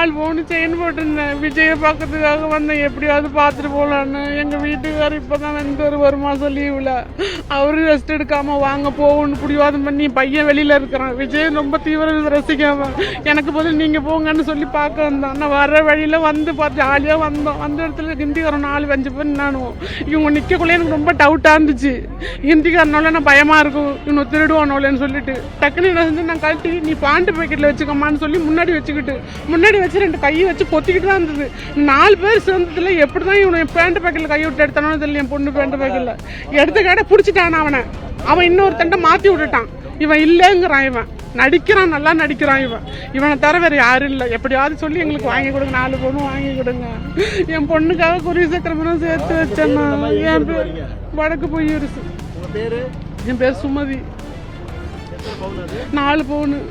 4 பவுன் செயின் போட்டிருந்தேன். விஜயை பார்க்கறதுக்காக வந்தேன், எப்படியாவது பார்த்துட்டு போகலான்னு. எங்கள் வீட்டுக்கார் இப்போ தான் வந்து ஒரு மாதம் லீவில் அவரு ரெஸ்ட் எடுக்காமல் வாங்க போகணும்னு பிடிவாதம் பண்ணி பையன் வெளியில் இருக்கிறான். விஜய் ரொம்ப தீவிர ரசிக்காம எனக்கு பதில் நீங்கள் போங்கன்னு சொல்லி பார்க்க வந்தான். நான் வர வழியில் வந்து பார்த்து ஜாலியாக வந்தோம். வந்த இடத்துல ஹிந்திக்காரன் 4-5 பேர் நானும் இவங்க நிற்கக்குள்ளே எனக்கு ரொம்ப டவுட்டாக இருந்துச்சு. ஹிந்திக்காரனால நான் பயமாக இருக்கும், இன்னும் திருடுவானோலன்னு சொல்லிட்டு டக்குன்னு என்ன செஞ்சு நான் கழட்டி நீ பாண்டு பேக்கெட்டில் வச்சுக்கம்மான்னு சொல்லி முன்னாடி வச்சுக்கிட்டு முன்னாடி வச்சு 2 கையை வச்சு பொத்திக்கிட்டு தான் இருந்தது. 4 பேர் சேர்ந்ததுல எப்படி தான் இவனை பேண்ட் பேக்கெட்டில் கையை விட்டு எடுத்தானோ தெரியல. என் பொண்ணு பேண்ட் பேக்கெட்டில் எடுத்த கடை பிடிச்சிட்டான். அவன் இன்னொருத்தண்ட மாற்றி விட்டுட்டான். இவன் இல்லைங்கிறான். இவன் நடிக்கிறான், நல்லா நடிக்கிறான். இவனை தவிர வேறு யாரும் இல்லை. எப்படியாவது சொல்லி எங்களுக்கு வாங்கி கொடுங்க, 4 பொண்ணு வாங்கி கொடுங்க. என் பொண்ணுக்காக குருவி சக்கரமெல்லாம் சேர்த்து வச்சேன்னா. என் பேர் வடக்கு பொய்யரசு. என் பேர் சுமதி. 4 பவுனு.